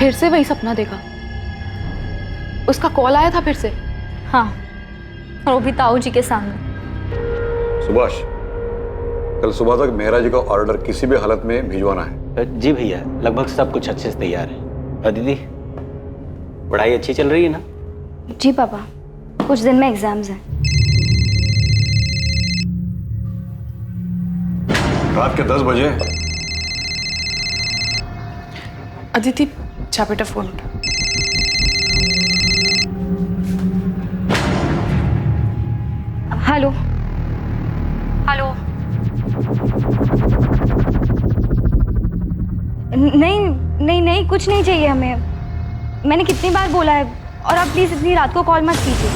फिर से वही सपना देखा? उसका कॉल आया था फिर से? हाँ, और वो भी ताऊ जी के सामने। सुभाष, कल सुबह तक मेहरा जी का ऑर्डर किसी भी हालत में भिजवाना है। जी भैया, लगभग सब कुछ अच्छे से तैयार है। दीदी, पढ़ाई अच्छी चल रही है ना? जी पापा, कुछ दिन में एग्जाम्स हैं। रात के 10 बजे। अदिति, जा बेटा फोन उठा। Hello hello. नहीं नहीं नहीं, कुछ नहीं चाहिए हमें। मैंने कितनी बार बोला है, और आप प्लीज इतनी रात को कॉल मत कीजिए।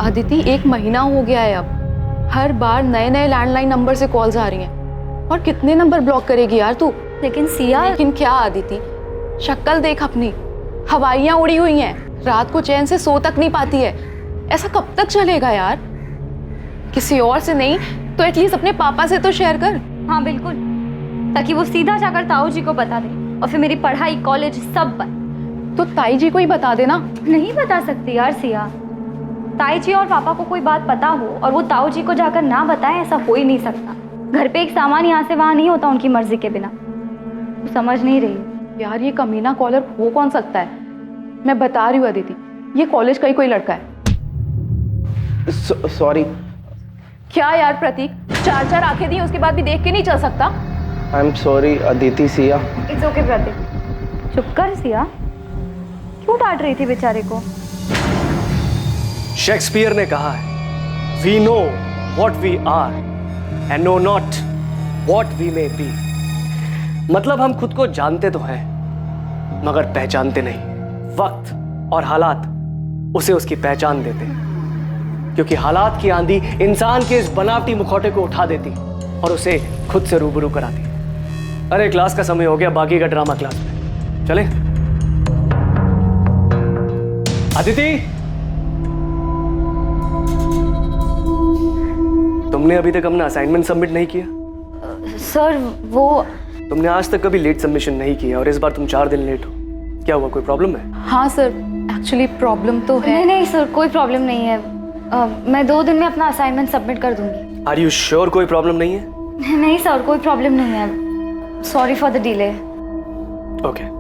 अदिति, 1 महीना हो गया है अब। हर बार नए नए लैंडलाइन नंबर से कॉल्स आ रही हैं। और कितने नंबर ब्लॉक करेगी यार तू? लेकिन सिया। लेकिन क्या अदिति, शक्ल देख अपनी, हवाइयाँ उड़ी हुई हैं, रात को चैन से सो तक नहीं पाती है। ऐसा कब तक चलेगा यार? किसी और से नहीं तो एटलीस्ट अपने पापा से तो शेयर कर। हाँ बिल्कुल, ताकि वो सीधा जाकर ताऊ जी को बता दे, और फिर मेरी पढ़ाई, कॉलेज सब बंद। तो ताई जी को ही बता देना। नहीं बता सकती यार सिया। ताई जी और पापा को कोई बात पता हो और वो ताऊ जी को जाकर ना बताएं, ऐसा हो ही नहीं सकता। घर पे एक सामान यहाँ से वहाँ नहीं होता उनकी मर्जी के बिना। तो समझ नहीं रही यार, ये कमीना कॉलर हो कौन सकता है? मैं बता रही हूँ अदिति, ये कॉलेज का ही कोई लड़का है। सॉरी। क्या यार प्रतीक, 4 आंखें दी उसके बाद भी देख के नहीं चल सकता? I am sorry Aditi. Siya, it's okay Pratik, चुप कर सिया। क्यों डांट रही थी बेचारे को? शेक्सपियर ने कहा है, we know what we are and know not what we may be. मतलब हम खुद को जानते तो हैं, मगर पहचानते नहीं। वक्त और हालात उसे उसकी पहचान देते हैं, क्योंकि हालात की आंधी इंसान के इस बनावटी मुखौटे को उठा देती और उसे खुद से रूबरू कराती। अरे क्लास का समय हो गया, बाकी का ड्रामा क्लास में। चलें? अदिति, तुमने अभी तक अपना असाइनमेंट सबमिट नहीं किया? सर वो तुमने आज तक कभी लेट सबमिशन नहीं किया और इस बार तुम 4 दिन लेट हो। क्या हुआ, कोई प्रॉब्लम है? हाँ सर, एक्चुअली प्रॉब्लम तो है। नहीं नहीं सर, कोई प्रॉब्लम नहीं है। मैं 2 दिन में अपना असाइनमेंट सबमिट कर दूंगी। आर यू श्योर कोई प्रॉब्लम नहीं है? नहीं सर, कोई प्रॉब्लम नहीं है। Sorry for the delay. Okay.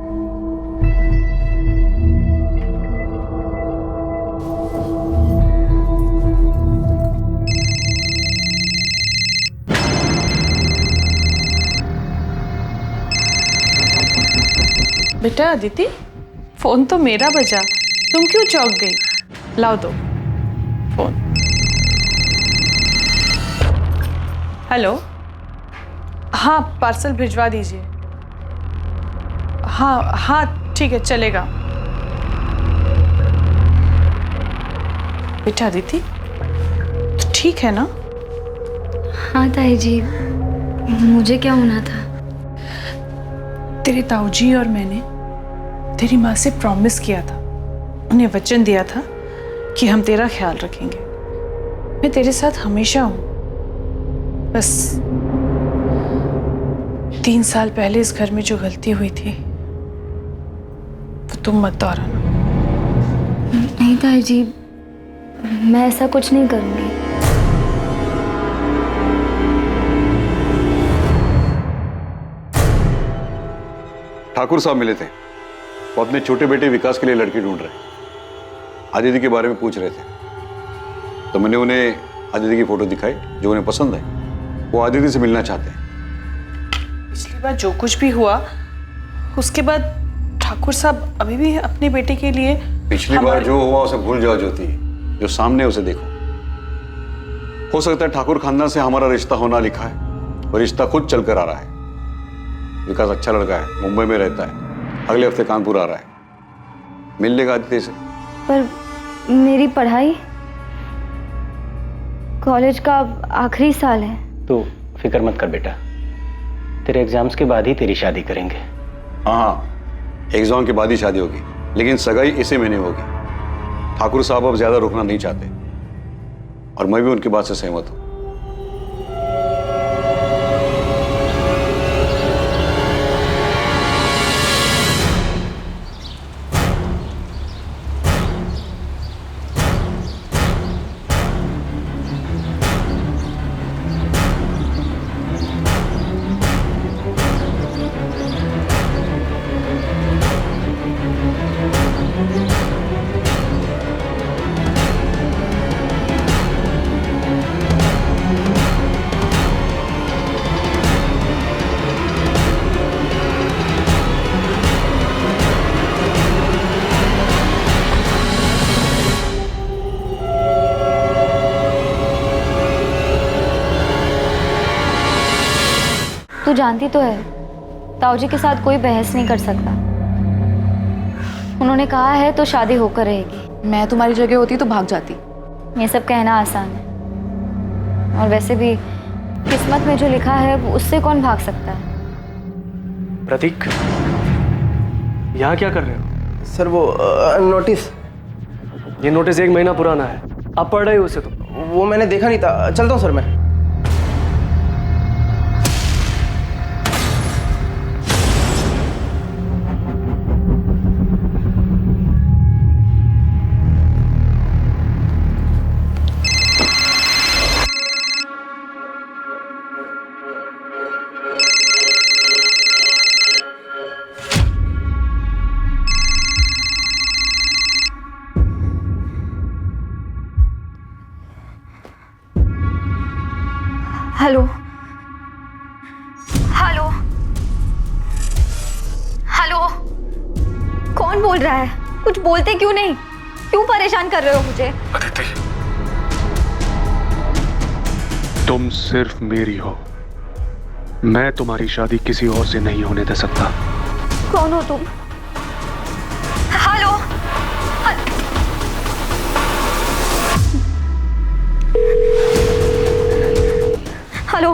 बेटा अदिति, फोन तो मेरा बजा, तुम क्यों चौंक गई? लाओ दो फोन। हेलो, हाँ पार्सल भिजवा दीजिए। हाँ हाँ ठीक है, चलेगा। बेटा अदिति, तो ठीक है ना? हाँ ताई जी, मुझे क्या होना था? तेरे ताऊजी और मैंने तेरी माँ से प्रॉमिस किया था, उन्हें वचन दिया था कि हम तेरा ख्याल रखेंगे। मैं तेरे साथ हमेशा हूं। बस 3 साल पहले इस घर में जो गलती हुई थी वो तुम मत दोहराना। नहीं ताई जी, मैं ऐसा कुछ नहीं करूंगी। ठाकुर साहब मिले थे, वो अपने छोटे बेटे विकास के लिए लड़की ढूंढ रहे हैं। आदिति के बारे में पूछ रहे थे, तो मैंने उन्हें आदिति की फोटो दिखाई जो उन्हें पसंद है। वो आदिति से मिलना चाहते हैं। पिछली बार जो कुछ भी हुआ उसके बाद ठाकुर साहब अभी भी अपने बेटे के लिए पिछली बार जो हुआ उसे भूल जाओ ज्योति, जो सामने है उसे देखो। हो सकता है ठाकुर खानदान से हमारा रिश्ता होना लिखा है और रिश्ता खुद चलकर आ रहा है। विकास अच्छा लड़का है, मुंबई में रहता है, अगले हफ्ते कानपुर आ रहा है, मिल लेगा आदित्य से। पर मेरी पढ़ाई, कॉलेज का आखिरी साल है। तो फिक्र मत कर बेटा, तेरे एग्जाम्स के बाद ही तेरी शादी करेंगे। हाँ, एग्जाम के बाद ही शादी होगी, लेकिन सगाई इसी महीने होगी। ठाकुर साहब अब ज्यादा रुकना नहीं चाहते और मैं भी उनकी बात से सहमत हूं। तू जानती तो है ताऊ जी के साथ कोई बहस नहीं कर सकता। उन्होंने कहा है तो शादी होकर रहेगी। मैं तुम्हारी जगह होती तो भाग जाती। ये सब कहना आसान है, और वैसे भी किस्मत में जो लिखा है वो उससे कौन भाग सकता है। प्रतीक, यहाँ क्या कर रहे हो? सर वो नोटिस, ये नोटिस 1 महीना पुराना है, आप पढ़ रहे हो उसे? तो वो मैंने देखा नहीं था, चलता हूँ सर मैं। हेलो हेलो हेलो, कौन बोल रहा है? कुछ बोलते क्यों नहीं? क्यों परेशान कर रहे हो मुझे? अदिति, तुम सिर्फ मेरी हो। मैं तुम्हारी शादी किसी और से नहीं होने दे सकता। कौन हो तुम? हेलो हेलो,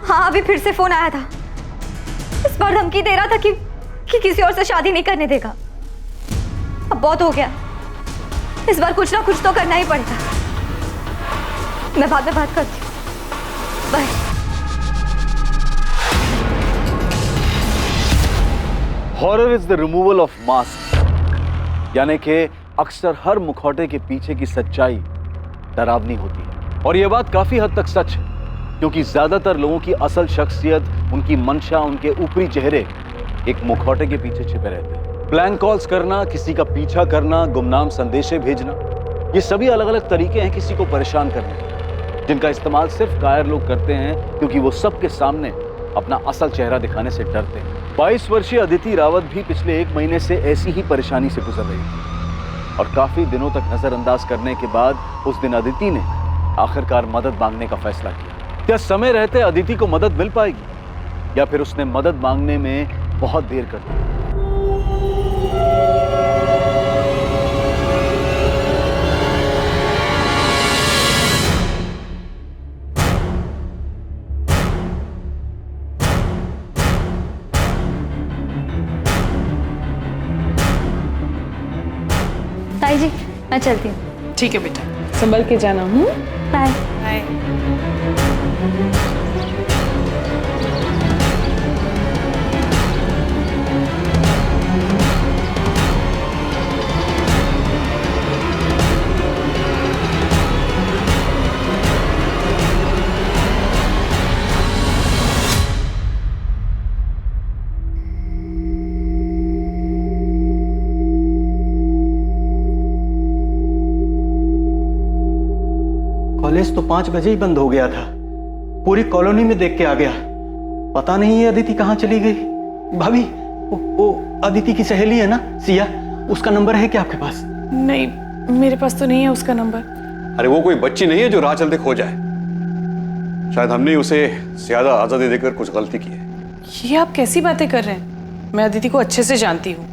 हाँ अभी फिर से फोन आया था। इस बार धमकी दे रहा था कि किसी और से शादी नहीं करने देगा। अब बहुत हो गया, इस बार कुछ ना कुछ तो करना ही पड़ेगा। मैं बाद में बात करती हूँ, bye. Horror is the removal of mask, यानी कि अक्सर हर मुखौटे के पीछे की सच्चाई डरावनी होती है। और यह बात काफी हद तक सच है, क्योंकि ज्यादातर लोगों की असल शख्सियत, उनकी मंशा, उनके ऊपरी चेहरे एक मुखौटे के पीछे छिपे रहते हैं। प्लैंक कॉल्स करना, किसी का पीछा करना, गुमनाम संदेशे भेजना, ये सभी अलग अलग तरीके हैं किसी को परेशान करने के, जिनका इस्तेमाल सिर्फ कायर लोग करते हैं, क्योंकि वो सबके सामने अपना असल चेहरा दिखाने से डरते हैं। 22 वर्षीय अदिति रावत भी पिछले 1 महीने से ऐसी ही परेशानी से गुजर रही थी, और काफी दिनों तक नजरअंदाज करने के बाद उस दिन अदिति ने आखिरकार मदद मांगने का फैसला किया। क्या समय रहते अदिति को मदद मिल पाएगी, या फिर उसने मदद मांगने में बहुत देर कर दी? ताई जी मैं चलती हूँ। ठीक है बेटा, संभल के जाना। बाय। बाय। कॉलेज तो 5 बजे ही बंद हो गया था। पूरी कॉलोनी में देख के आ गया। पता नहीं ये अदिति कहाँ चली गई। भाभी, वो अदिति की सहेली है ना, सिया, उसका नंबर है क्या आपके पास? नहीं, मेरे पास तो नहीं है उसका नंबर। अरे वो कोई बच्ची नहीं है जो राह चलते खो जाए। शायद हमने उसे ज्यादा आजादी देकर कुछ गलती की है। ये आप कैसी बातें कर रहे हैं? मैं अदिति को अच्छे से जानती हूँ,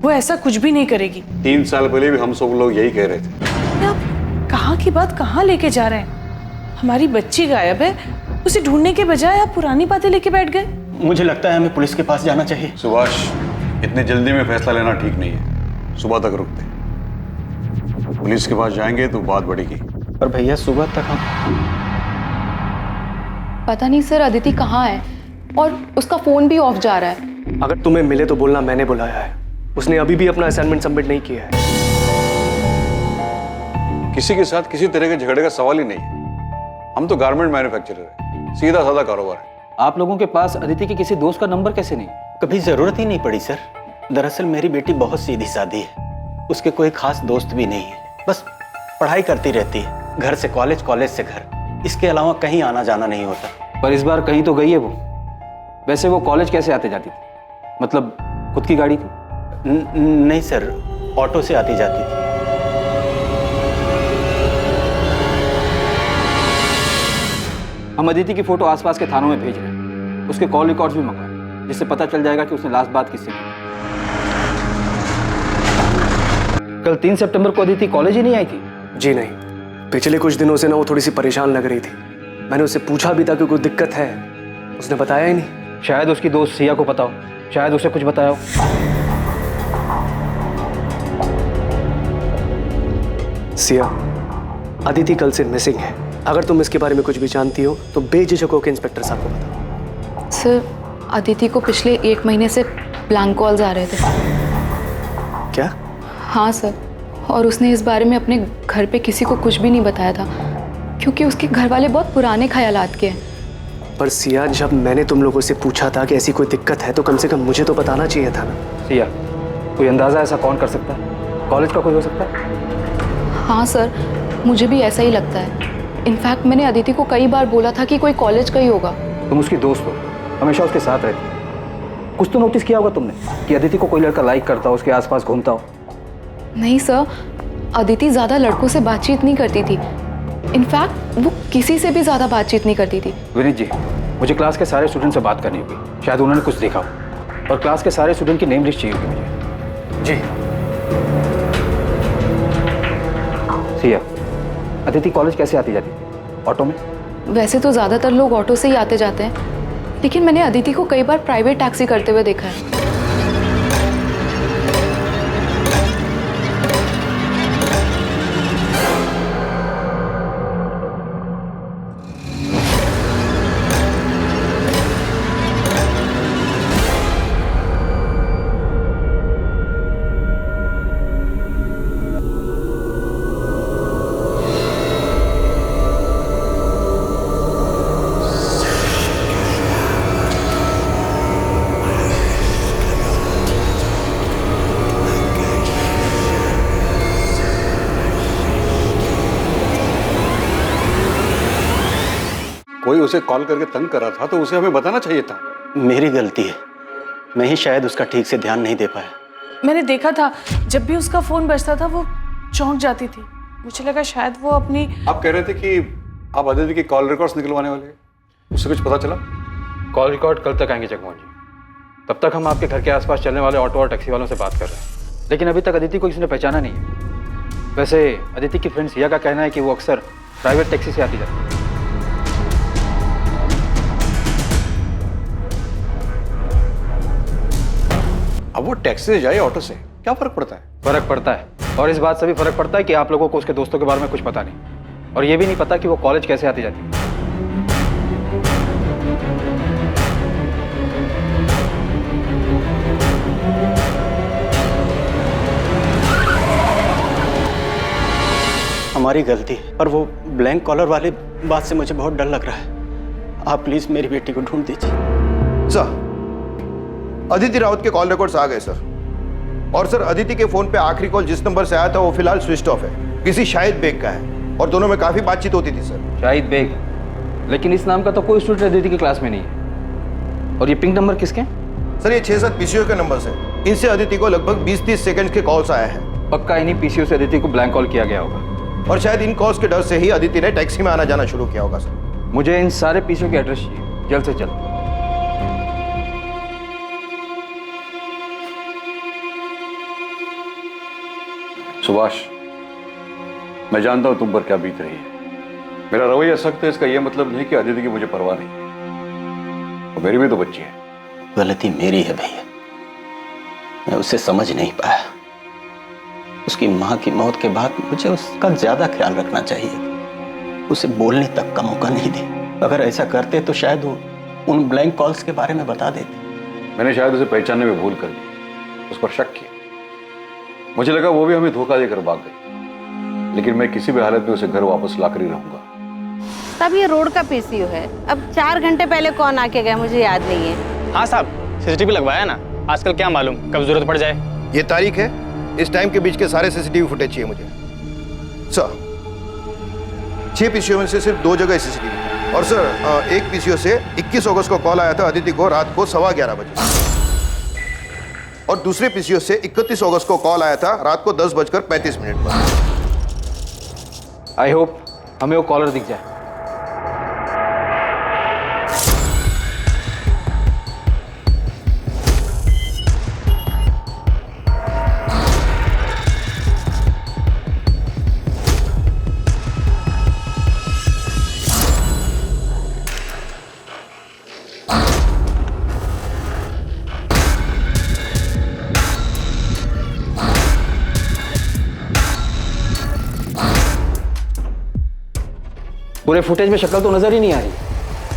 वो ऐसा कुछ भी नहीं करेगी। 3 साल पहले भी हम सब लोग यही कह रहे थे। आप कहाँ की बात कहाँ लेके जा रहे हैं? हमारी बच्ची गायब है, उसे ढूंढने के बजाय आप पुरानी बातें लेके बैठ गए। मुझे लगता है हमें पुलिस के पास जाना चाहिए। सुभाष, इतनी जल्दी में फैसला लेना ठीक नहीं है। सुबह तक रुकते, पुलिस के पास जाएंगे तो बात बढ़ेगी। पर भैया सुबह तक हम पता नहीं सर अदिति कहाँ है, और उसका फोन भी ऑफ जा रहा है। अगर तुम्हें मिले तो बोलना मैंने बुलाया है। उसने अभी भी अपना असाइनमेंट सबमिट नहीं किया है। किसी के साथ किसी तरह के झगड़े का सवाल ही नहीं है। हम तो गारमेंट मैन्युफैक्चरर है, सीधा साधा कारोबार है। आप लोगों के पास अदिति के किसी दोस्त का नंबर कैसे नहीं? कभी जरूरत ही नहीं पड़ी सर। दरअसल मेरी बेटी बहुत सीधी सादी है, उसके कोई खास दोस्त भी नहीं है। बस पढ़ाई करती रहती है, घर से कॉलेज, कॉलेज से घर, इसके अलावा कहीं आना जाना नहीं होता। पर इस बार कहीं तो गई है वो। वैसे वो कॉलेज कैसे आते जाती थी? मतलब खुद की गाड़ी थी? नहीं सर, ऑटो से आती जाती थी। हम अदिति की फोटो आसपास के थानों में भेज रहे हैं। उसके कॉल रिकॉर्ड्स भी मंगवाए, जिससे पता चल जाएगा कि उसने लास्ट बात किससे की। कल 3 सितंबर को अदिति कॉलेज ही नहीं आई थी? जी नहीं, पिछले कुछ दिनों से ना वो थोड़ी सी परेशान लग रही थी। मैंने उससे पूछा भी था कि कोई दिक्कत है, उसने बताया ही नहीं। शायद उसकी दोस्त सिया को पता हो, शायद उसे कुछ बताया हो। सिया, अदिति कल से मिसिंग है। अगर तुम इसके बारे में कुछ भी जानती हो तो बेझिझक होकर इंस्पेक्टर साहब को बताओ। सर, अदिति को पिछले 1 महीने से ब्लैंक कॉल्स आ रहे थे। क्या? हाँ सर, और उसने इस बारे में अपने घर पे किसी को कुछ भी नहीं बताया था, क्योंकि उसके घर वाले बहुत पुराने ख्यालात के हैं। पर सिया, जब मैंने तुम लोगों से पूछा था कि ऐसी कोई दिक्कत है तो कम से कम मुझे तो बताना चाहिए था ना। सिया, कोई अंदाजा ऐसा कौन कर सकता है? कॉलेज का कोई हो सकता है? हाँ सर, मुझे भी ऐसा ही लगता है। इनफैक्ट मैंने अदिति को कई बार बोला था कि कोई कॉलेज का ही होगा। तुम उसकी दोस्त हो, हमेशा उसके साथ रहती हो। कुछ तो नोटिस किया होगा तुमने कि अदिति को कोई लड़का लाइक करता हो, उसके आसपास घूमता हो। नहीं सर, अदिति ज़्यादा लड़कों से बातचीत नहीं करती थी। इनफैक्ट वो किसी से भी ज़्यादा बातचीत नहीं करती थी। विनीत जी, मुझे क्लास के सारे स्टूडेंट से बात करनी होगी, शायद उन्होंने कुछ देखा हो, और क्लास के सारे स्टूडेंट की नेम लिस्ट चाहिए होगी मुझे। जी। सिया, अदिति कॉलेज कैसे आती जाती? ऑटो में? वैसे तो ज़्यादातर लोग ऑटो से ही आते जाते हैं, लेकिन मैंने अदिति को कई बार प्राइवेट टैक्सी करते हुए देखा है। कोई उसे कॉल करके तंग कर रहा था तो उसे हमें बताना चाहिए था। मेरी गलती है, मैं ही शायद उसका ठीक से ध्यान नहीं दे पाया। मैंने देखा था जब भी उसका फोन बजता था वो चौंक जाती थी। मुझे लगा शायद वो अपनी। आप कह रहे थे कि आप अदिति की कॉल रिकॉर्ड्स निकलवाने वाले हैं, उससे कुछ पता चला? कॉल रिकॉर्ड कल तक आएंगे जगमोहन जी। तब तक हम आपके घर के आसपास चलने वाले ऑटो और टैक्सी वालों से बात कर रहे हैं, लेकिन अभी तक अदिति को किसी ने पहचाना नहीं है। वैसे अदिति की फ्रेंड सिया का कहना है कि वो अक्सर प्राइवेट टैक्सी से आती जाती है। अब वो टैक्सी से जाए ऑटो से क्या फर्क पड़ता है? फर्क पड़ता है, और इस बात से भी फर्क पड़ता है कि आप लोगों को उसके दोस्तों के बारे में कुछ पता नहीं, और ये भी नहीं पता कि वो कॉलेज कैसे आती जाती है। हमारी गलती है, पर वो ब्लैंक कॉलर वाली बात से मुझे बहुत डर लग रहा है। आप प्लीज मेरी बेटी को ढूंढ दीजिए। सर, अदिति राउत के कॉल रिकॉर्ड्स आ गए सर। और सर, अदिति के फोन पे आखिरी कॉल जिस नंबर से आया था वो फिलहाल स्विच ऑफ है, किसी शाहिद बेग का है, और दोनों में काफी बातचीत होती थी सर। शाहिद बेग? लेकिन इस नाम का तो कोई स्टूडेंट अदिति की क्लास में नहीं है। और ये पिंक नंबर किसके? सर, ये 6-7 पीसीओ के नंबर है। इनसे अदिति को लगभग 20-30 सेकंड के कॉल्स आए हैं। पक्का इन्हीं पीसीओ से अदिति को ब्लैंक कॉल किया गया होगा, और शायद इन कॉल्स के डर से ही अदिति ने टैक्सी में आना जाना शुरू किया होगा सर। मुझे इन सारे पीसीओ के एड्रेस चाहिए, जल्द से जल्द। सुभाष, मैं जानता हूं तुम पर क्या बीत रही है। मेरा रवैया सख्त है, इसका यह मतलब नहीं कि अदिति की मुझे परवाह नहीं। और मेरी भी तो बच्ची है। गलती मेरी है भैया, मैं उसे समझ नहीं पाया। उसकी माँ की मौत के बाद मुझे उसका ज्यादा ख्याल रखना चाहिए। उसे बोलने तक का मौका नहीं दे। अगर ऐसा करते तो शायद वो उन ब्लैंक कॉल्स के बारे में बता देते। मैंने शायद उसे पहचानने में भूल कर दी, उस पर शक किया। मुझे लगा वो भी हमें धोखा देकर भाग गई, लेकिन मैं किसी भी हालत में उसे घर वापस लाकर ही रहूंगा। तब ये रोड का पीसीओ है। अब 4 घंटे पहले कौन आके गया मुझे याद नहीं है। हाँ साहब, सीसीटीवी लगवाया ना, आजकल क्या मालूम कब जरूरत पड़ जाए। ये तारीख है, इस टाइम के बीच के सारे सीसीटीवी फुटेज चाहिए मुझे सर। 6 पीसीओ में से सिर्फ 2 जगह सीसीटीवी है। और सर, एक पीसीओ से 21 अगस्त को कॉल आया था अदिति को रात को 11:15 बजे, और दूसरे पीसीओ से 31 अगस्त को कॉल आया था रात को 10:35 पर। आई होप हमें वो कॉलर दिख जाए। पूरे फुटेज में शक्ल तो नजर ही नहीं आ रही,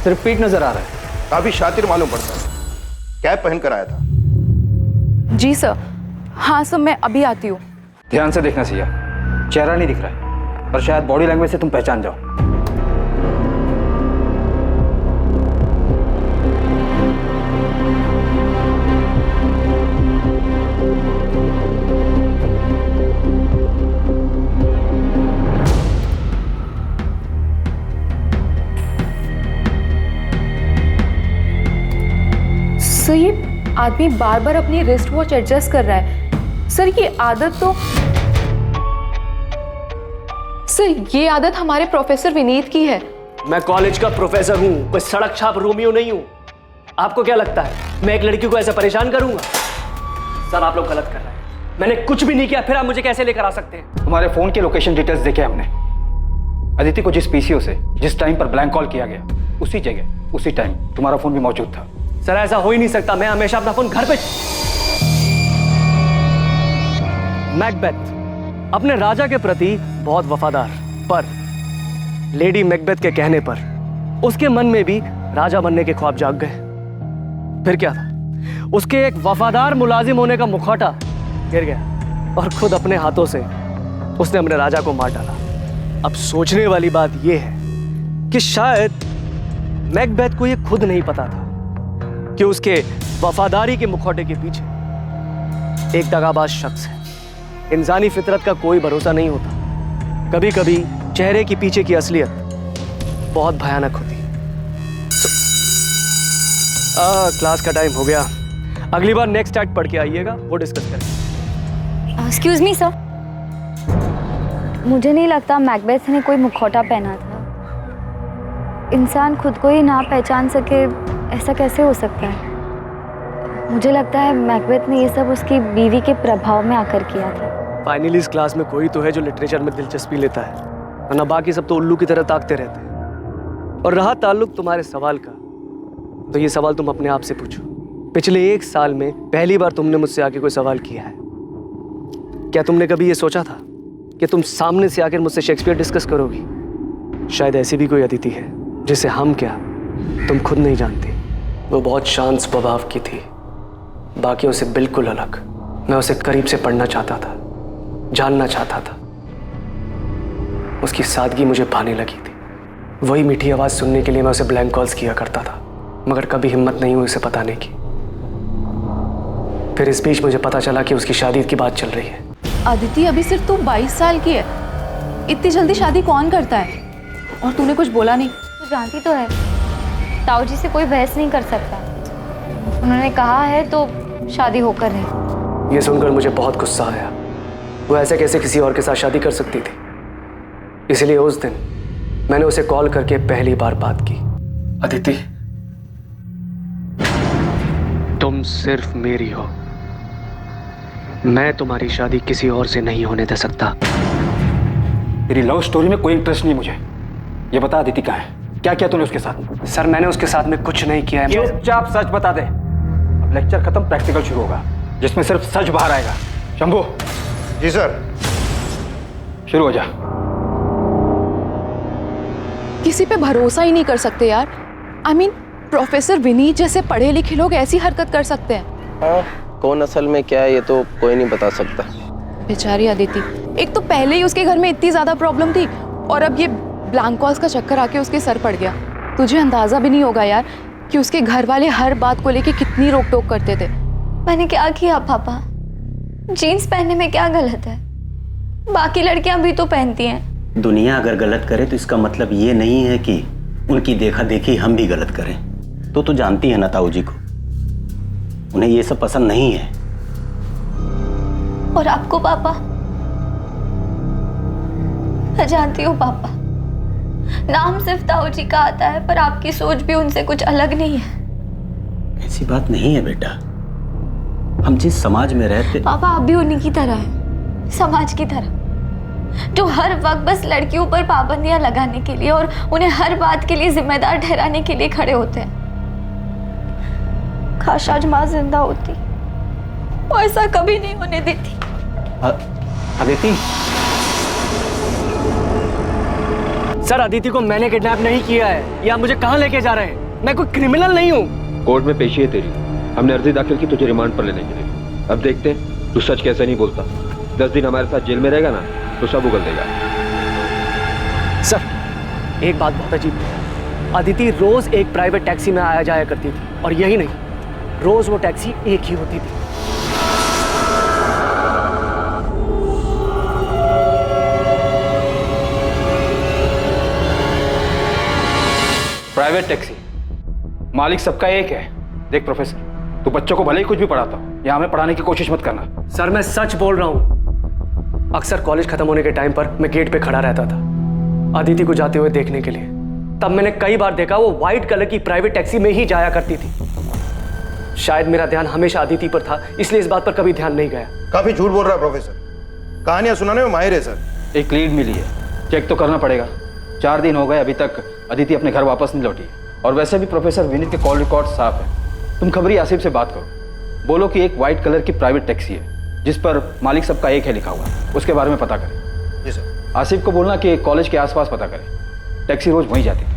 सिर्फ पीठ नजर आ रहा है। काफी शातिर मालूम पड़ता है। कैप पहन कर आया था। जी सर। हाँ सर, मैं अभी आती हूँ। ध्यान से देखना सिया, चेहरा नहीं दिख रहा है, पर शायद बॉडी लैंग्वेज से तुम पहचान जाओ। सर ये आदमी बार बार अपनी रिस्ट वॉच एडजस्ट कर रहा है। सर ये आदत तो ये आदत हमारे प्रोफेसर विनीत की है। मैं कॉलेज का प्रोफेसर हूँ, कोई सड़क छाप रोमियो नहीं हूँ। आपको क्या लगता है मैं एक लड़की को ऐसे परेशान करूंगा? सर आप लोग गलत कर रहे हैं, मैंने कुछ भी नहीं किया, फिर आप मुझे कैसे लेकर आ सकते हैं? तुम्हारे फोन के लोकेशन डिटेल्स देखे हमने। अदिति को जिस पीसीओ से जिस टाइम पर ब्लैंक कॉल किया गया, उसी जगह उसी टाइम तुम्हारा फोन भी मौजूद था। सर ऐसा हो ही नहीं सकता, मैं हमेशा अपना फोन घर पे। मैकबेथ अपने राजा के प्रति बहुत वफादार, पर लेडी मैकबेथ के कहने पर उसके मन में भी राजा बनने के ख्वाब जाग गए। फिर क्या था, उसके एक वफादार मुलाजिम होने का मुखौटा गिर गया और खुद अपने हाथों से उसने अपने राजा को मार डाला। अब सोचने वाली बात यह है कि शायद मैकबेथ को यह खुद नहीं पता था कि उसके वफादारी के मुखौटे के पीछे एक दगाबाज शख्स है। इंसानी फितरत का कोई भरोसा नहीं होता, कभी कभी चेहरे के पीछे की असलियत बहुत भयानक होती है। क्लास का टाइम हो गया, अगली बार नेक्स्ट एक्ट पढ़ के आइएगा, वो डिस्कस करेंगे। एक्सक्यूज मी सर, मुझे नहीं लगता मैकबेथ ने कोई मुखौटा पहना था। इंसान खुद को ही ना पहचान सके, ऐसा कैसे हो सकता है? मुझे लगता है मैकबेथ ने ये सब उसकी बीवी के प्रभाव में आकर किया था। फाइनली इस क्लास में कोई तो है जो लिटरेचर में दिलचस्पी लेता है, वरना बाकी सब तो उल्लू की तरह ताकते रहते हैं। और रहा ताल्लुक तुम्हारे सवाल का, तो ये सवाल तुम अपने आप से पूछो। पिछले 1 साल में पहली बार तुमने मुझसे आके कोई सवाल किया है? क्या तुमने कभी ये सोचा था कि तुम सामने से आकर मुझसे शेक्सपियर डिस्कस करोगी? शायद ऐसी भी कोई अदिति है जिसे हम क्या तुम खुद नहीं जानती। वो बहुत शांत स्वभाव की थी, बाकियों से बिल्कुल अलग। मैं उसे करीब से पढ़ना चाहता था, जानना चाहता था। उसकी सादगी मुझे भाने लगी थी। वही मीठी आवाज सुनने के लिए मैं उसे ब्लैंक कॉल्स किया करता था, मगर कभी हिम्मत नहीं हुई उसे बताने की। फिर इस बीच मुझे पता चला कि उसकी शादी की बात चल रही है। अदिति अभी सिर्फ तू 22 साल की है, इतनी जल्दी शादी कौन करता है? और तूने कुछ बोला नहीं? तू जानती तो है, ताऊ जी से कोई बहस नहीं कर सकता। उन्होंने कहा है तो शादी होकर है। ये सुनकर मुझे बहुत गुस्सा आया। वो ऐसे कैसे किसी और के साथ शादी कर सकती थी? इसलिए उस दिन मैंने उसे कॉल करके पहली बार बात की। अदिति, तुम सिर्फ मेरी हो, मैं तुम्हारी शादी किसी और से नहीं होने दे सकता। तेरी लव स्टोरी में कोई इंटरेस्ट नहीं मुझे। ये बता अदिति कहाँ है? क्या किया तूने उसके साथ? सर मैंने उसके साथ में कुछ नहीं किया है। चुपचाप सच बता दे। अब लेक्चर खत्म, प्रैक्टिकल शुरू होगा, जिसमें सिर्फ सच बाहर आएगा। शंभू। जी सर। शुरू हो जा। किसी पे भरोसा ही नहीं कर सकते यार। I mean, प्रोफेसर विनीत जैसे पढ़े लिखे लोग ऐसी हरकत कर सकते हैं? हाँ, कौन असल में क्या है ये तो कोई नहीं बता सकता। बेचारी अदिति, एक तो पहले ही उसके घर में इतनी ज्यादा प्रॉब्लम थी, और अब ये ब्लैंक कॉल्स का चक्कर आके उसके सर पड़ गया। तुझे अंदाजा भी नहीं होगा यार कि उसके घर वाले हर बात को लेके कितनी रोक टोक करते थे। मैंने क्या किया पापा? जीन्स पहनने में क्या गलत है? बाकी लड़कियां भी तो पहनती हैं। दुनिया अगर गलत करे तो इसका मतलब ये नहीं है कि उनकी देखा देखी हम भी गलत करें। तो जानती है ना ताऊ जी को, उन्हें ये सब पसंद नहीं है। और आपको पापा? मैं जानती हूँ पापा, नाम सिर्फ ताऊ जी का आता है, पर आपकी सोच भी उनसे कुछ अलग नहीं है। ऐसी बात नहीं है बेटा, हम जिस समाज में रहते। पापा आप भी उन्हीं की तरह हैं, समाज की तरह, जो हर वक्त बस लड़कियों पर पाबंदियां लगाने के लिए और उन्हें हर बात के लिए जिम्मेदार ठहराने के लिए खड़े होते हैं। काश आज माँ जिंदा होती, वो ऐसा कभी नहीं होने देती। अदिति, सर अदिति को मैंने किडनैप नहीं किया है। ये आप मुझे कहाँ लेके जा रहे हैं? मैं कोई क्रिमिनल नहीं हूँ। कोर्ट में पेशी है तेरी, हमने अर्जी दाखिल की तुझे रिमांड पर लेने के लिए। अब देखते हैं तू सच कैसे नहीं बोलता। 10 दिन हमारे साथ जेल में रहेगा ना तो सब उगल देगा। सर एक बात बहुत अजीब है, अदिति रोज एक प्राइवेट टैक्सी में आया जाया करती थी, और यही नहीं, रोज वो टैक्सी एक ही होती थी। प्राइवेट टैक्सी, मालिक सबका एक है। देख प्रोफेसर, तू बच्चों को भले ही कुछ भी पढ़ाता हो, यहाँ हमें पढ़ाने की कोशिश मत करना। सर मैं सच बोल रहा हूँ। अक्सर कॉलेज खत्म होने के टाइम पर मैं गेट पे खड़ा रहता था अदिति को जाते हुए देखने के लिए। तब मैंने कई बार देखा वो व्हाइट कलर की प्राइवेट टैक्सी में ही जाया करती थी। शायद मेरा ध्यान हमेशा अदिति पर था, इसलिए इस बात पर कभी ध्यान नहीं गया। काफी झूठ बोल रहा है प्रोफेसर, कहानियां सुनाने में माहिर है सर। एक लीड मिली है, चेक तो करना पड़ेगा। 4 दिन हो गए, अभी तक अदिति अपने घर वापस नहीं लौटी। और वैसे भी प्रोफेसर विनीत के कॉल रिकॉर्ड साफ है। तुम खबरी आसिफ से बात करो, बोलो कि एक व्हाइट कलर की प्राइवेट टैक्सी है जिस पर मालिक सबका एक है लिखा हुआ, उसके बारे में पता करें। जी सर। आसिफ को बोलना कि कॉलेज के आसपास पता करें, टैक्सी रोज वहीं जाती है।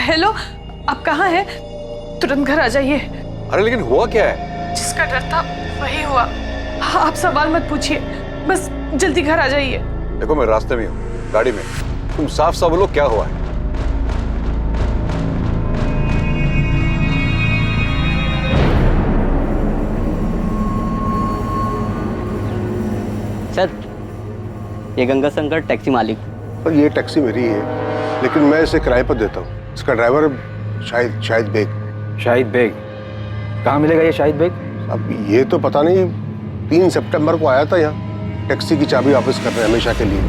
हेलो, आप कहाँ हैं? तुरंत घर आ जाइए। अरे लेकिन हुआ क्या है? जिसका डर था वही हुआ। आप सवाल मत पूछिए, बस जल्दी घर आ जाइए। देखो मैं रास्ते में हूँ, गाड़ी में। तुम साफ साफ बोलो क्या हुआ है? सर ये गंगा शंकर टैक्सी मालिक। और ये टैक्सी मेरी है, लेकिन मैं इसे किराए पर देता हूँ। इसका ड्राइवर शाहिद बेग। शाहिद बेग? कहाँ मिलेगा ये शाहिद बेग? अब ये तो पता नहीं। 3 सितंबर को आया था यहाँ, टैक्सी की चाबी वापस कर रहे हैं हमेशा के लिए।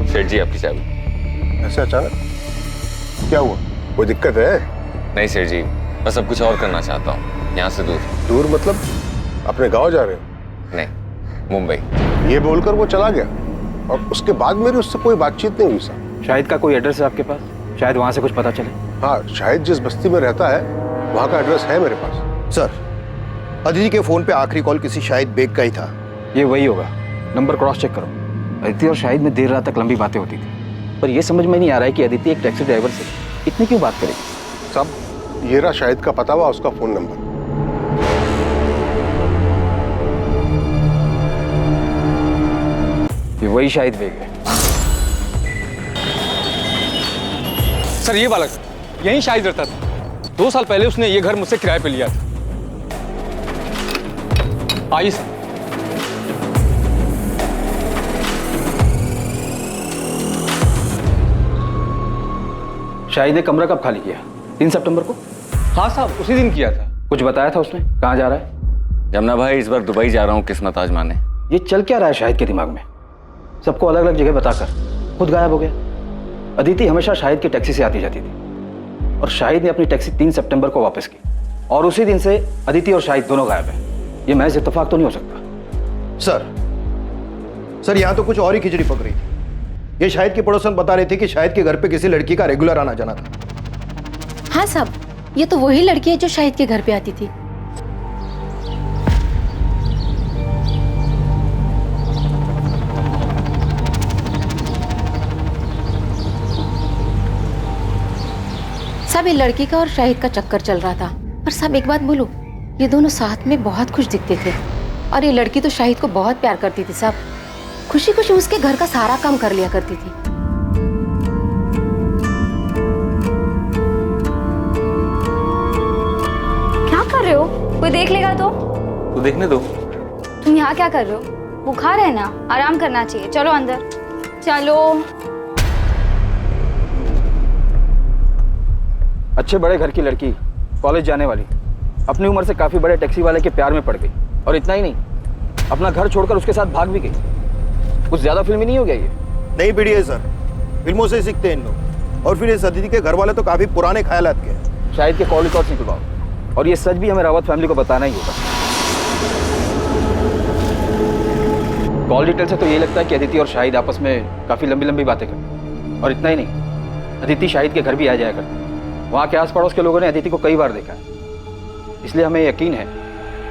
सेठ जी आपकी चाबी। ऐसे अचानक क्या हुआ? कोई दिक्कत है? नहीं सेठ जी, बस अब कुछ और करना चाहता हूँ, यहाँ से दूर। दूर मतलब अपने गांव जा रहे हो? नहीं, मुंबई। ये बोलकर वो चला गया और उसके बाद मेरी उससे कोई बातचीत नहीं हुई सर। शाहिद का कोई एड्रेस है आपके पास? शायद वहाँ से कुछ पता चले। हाँ, शाहिद जिस बस्ती में रहता है वहाँ का एड्रेस है मेरे पास। सर अदिति के फोन पे आखिरी कॉल किसी शाहिद बेग का ही था। ये वही होगा, नंबर क्रॉस चेक करो। अदिति और शाहिद में देर रात तक लंबी बातें होती थी, पर यह समझ में नहीं आ रहा है कि अदिति एक टैक्सी ड्राइवर से इतनी क्यों बात करेगी। साहब ये रहा शाहिद का पता हुआ, उसका फोन नंबर। ये वही शाहिद बेग है। सर ये बालक यहीं शाहिद रहता था। 2 साल पहले उसने ये घर मुझसे किराए पे लिया था। आइए सर। शाहिद ने कमरा कब खाली किया? 3 सितंबर को? हाँ साहब, उसी दिन किया था। कुछ बताया था उसने? कहाँ जा रहा है? जमुना भाई इस बार दुबई जा रहा हूँ किस्मत आजमाने। ये चल क्या रहा है शाहिद के दिमाग में? सबको अलग अलग जगह बताकर खुद गायब हो गया। अदिति हमेशा शाहिद की टैक्सी से आती जाती थी और शाहिद ने अपनी टैक्सी 3 सितंबर को वापस की और उसी दिन से अदिति और शाहिद दोनों गायब हैं। ये महज इत्तेफाक तो नहीं हो सकता। सर यहाँ तो कुछ और ही खिचड़ी पक रही थी। ये शाहिद के पड़ोसन बता रहे थे कि शाहिद के घर पे किसी लड़की का रेगुलर आना जाना था। हाँ साहब, ये तो वही लड़की है जो शाहिद के घर पे आती थी। सब ये लड़की का और शाहिद का चक्कर चल रहा था। पर सब एक बात बोलूं, ये दोनों साथ में बहुत खुश दिखते थे और ये लड़की तो शाहिद को बहुत प्यार करती थी। सब खुशी खुशी उसके घर का सारा काम कर लिया करती थी। क्या कर रहे हो? कोई देख लेगा तो? तो देखने दो। तुम यहाँ क्या कर रहे हो? बुखार है ना, आराम करना चाहिए। चलो अंदर चलो। अच्छे बड़े घर की लड़की, कॉलेज जाने वाली, अपनी उम्र से काफी बड़े टैक्सी वाले के प्यार में पड़ गई। और इतना ही नहीं, अपना घर छोड़कर उसके साथ भाग भी गई। कुछ ज्यादा फिल्मी नहीं हो गया ये? नहीं पीढ़ी है सर, फिल्मों से सीखते हैं इन लोग। और फिर इस अदिति के घर वाले तो काफी पुराने ख्यालात के हैं। शाहिद के कॉल रिकॉर्ड्स निकलवाओ, और ये सच भी हमें रावत फैमिली को बताना ही होगा। कॉल डिटेल से तो ये लगता है कि अदिति और शाहिद आपस में काफी लंबी लंबी बातें करते, और इतना ही नहीं, अदिति शाहिद के घर भी आ जाया करती। वहाँ के आस पड़ोस के लोगों ने अदिति को कई बार देखा है, इसलिए हमें यकीन है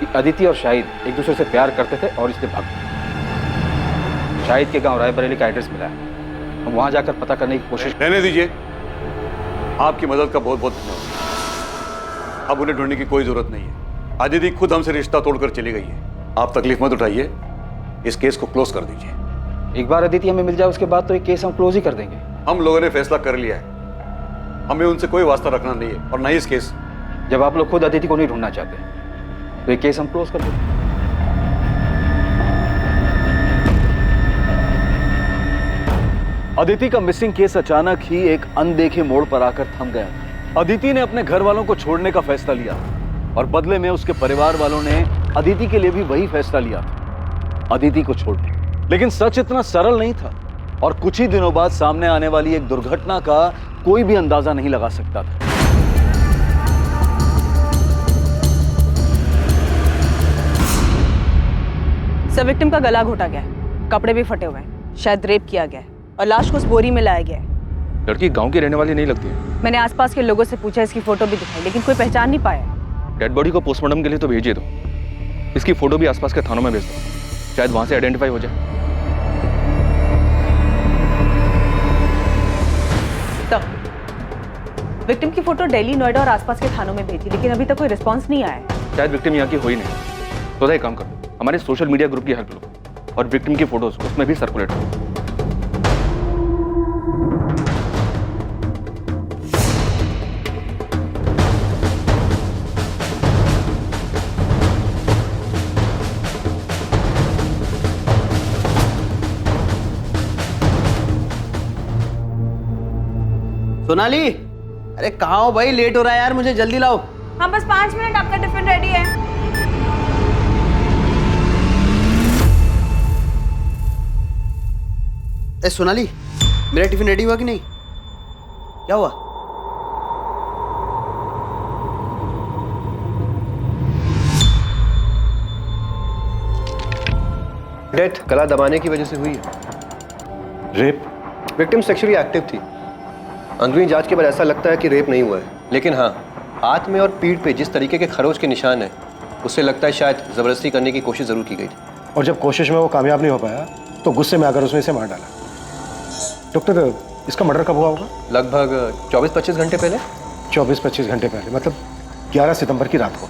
कि अदिति और शाहिद एक दूसरे से प्यार करते थे और इसलिए भाग गए। शाहिद के गांव रायबरेली का एड्रेस मिला है, हम वहां जाकर पता करने की कोशिश। रहने दीजिए, आपकी मदद का बहुत बहुत धन्यवाद। अब उन्हें ढूंढने की कोई जरूरत नहीं है। अदिति खुद हमसे रिश्ता तोड़कर चली गई है। आप तकलीफ मत उठाइए, इस केस को क्लोज कर दीजिए। एक बार अदिति हमें मिल जाए उसके बाद तो ये केस हम क्लोज ही कर देंगे। हम लोगों ने फैसला कर लिया है, हमें उनसे कोई वास्ता रखना नहीं है, और न ही इस केस। जब आप लोग खुद अदिति को नहीं ढूंढना चाहते तो ये केस हम क्लोज कर देंगे। अदिति का मिसिंग केस अचानक ही एक अनदेखे मोड़ पर आकर थम गया। अदिति ने अपने घर वालों को छोड़ने का फैसला लिया, और बदले में उसके परिवार वालों ने अदिति के लिए भी वही फैसला लिया था, अदिति को छोड़ने। लेकिन सच इतना सरल नहीं था, और कुछ ही दिनों बाद सामने आने वाली एक दुर्घटना का कोई भी अंदाजा नहीं लगा सकता था। सब विक्टिम का गला घोटा गया है, कपड़े भी फटे हुए हैं, शायद रेप किया गया है, और लाश को उस बोरी में लाया गया है। लड़की गांव की रहने वाली नहीं लगती है। मैंने आसपास के लोगों से पूछा, इसकी फोटो भी दिखाई, लेकिन कोई पहचान नहीं पाया। डेड बॉडी को पोस्टमार्टम के लिए तो भेजिए दो, इसकी फोटो भी आसपास के थानों में भेज दो, शायद वहां से आइडेंटिफाई हो जाए। तो विक्टिम की फोटो दिल्ली, नोएडा और आसपास के थानों में भेजी, लेकिन अभी तक कोई रिस्पांस नहीं आया है। शायद विक्टिम यहाँ की हो ही नहीं। तो एक काम करो, हमारे सोशल मीडिया ग्रुप की हेल्प लो, और विक्टिम की फोटोज उसमें भी सर्कुलेट करो। सोनाली, अरे कहाँ हो भाई? लेट हो रहा है यार, मुझे जल्दी लाओ। हाँ बस 5 मिनट, आपका टिफिन रेडी है। ए सोनाली, मेरा टिफिन रेडी हुआ कि नहीं? क्या हुआ? डेथ गला दबाने की वजह से हुई है। रेप? विक्टिम सेक्सुअली एक्टिव थी। अंदरूनी जांच के बाद ऐसा लगता है कि रेप नहीं हुआ है, लेकिन हाँ, हाथ में और पीठ पे जिस तरीके के खरोच के निशान हैं, उससे लगता है शायद जबरदस्ती करने की कोशिश जरूर की गई थी। और जब कोशिश में वो कामयाब नहीं हो पाया तो गुस्से में आकर उसने इसे मार डाला। डॉक्टर, इसका मर्डर कब हुआ होगा? लगभग 24-25 घंटे पहले। 24-25 घंटे पहले, मतलब 11 सितंबर की रात को।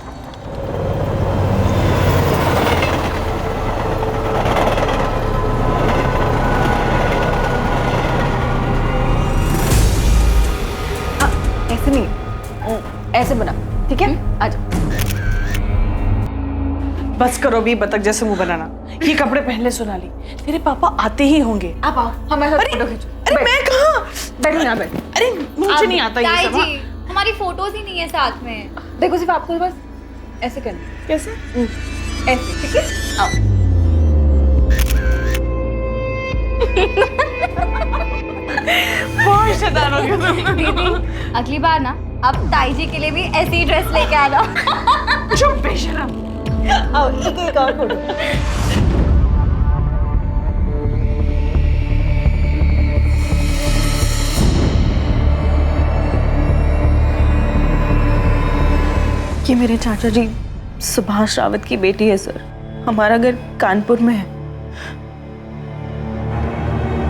ऐसे नहीं, ऐसे बना, ठीक है? आजा। बस करो भी बतख जैसे मुंह बनाना। ये कपड़े पहन ले सोनाली, तेरे पापा आते ही होंगे। आप आओ, हमारे साथ फोटो खींचो। अरे मैं कहाँ? बैठो यहाँ बैठो। अरे मुझे नहीं आता ये सब। जी, हमारी फोटोज ही नहीं है साथ में। देखो सिर्फ आपको बस ऐसे करना। कैसे? ऐसे, ठीक है? आओ। बहुत शैतान हो गया तुम। दीदी, अगली बार ना अब ताई जी के लिए भी ऐसी ड्रेस लेके आना। चुप बेशरम। आओ, एक और फोटो। ये मेरे चाचा जी सुभाष रावत की बेटी है सर। हमारा घर कानपुर में है।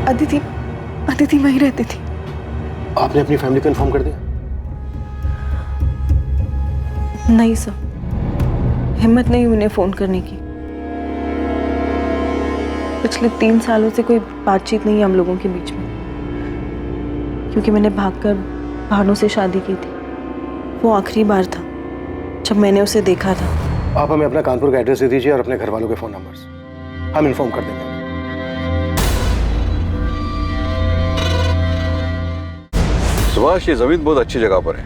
अदिति वहीं रहती थी। आपने अपनी फैमिली को इन्फॉर्म कर दिया? नहीं सर, हिम्मत नहीं उन्हें फोन करने की। पिछले 3 सालों से कोई बातचीत नहीं है हम लोगों के बीच में, क्योंकि मैंने भागकर भानु से शादी की थी। वो आखिरी बार था जब मैंने उसे देखा था। आप हमें अपना कानपुर का एड्रेस दे दीजिए और अपने घर वालों के फोन नंबर्स, हम इन्फॉर्म कर देंगे। सुभाष, ये जमीन बहुत अच्छी जगह पर है,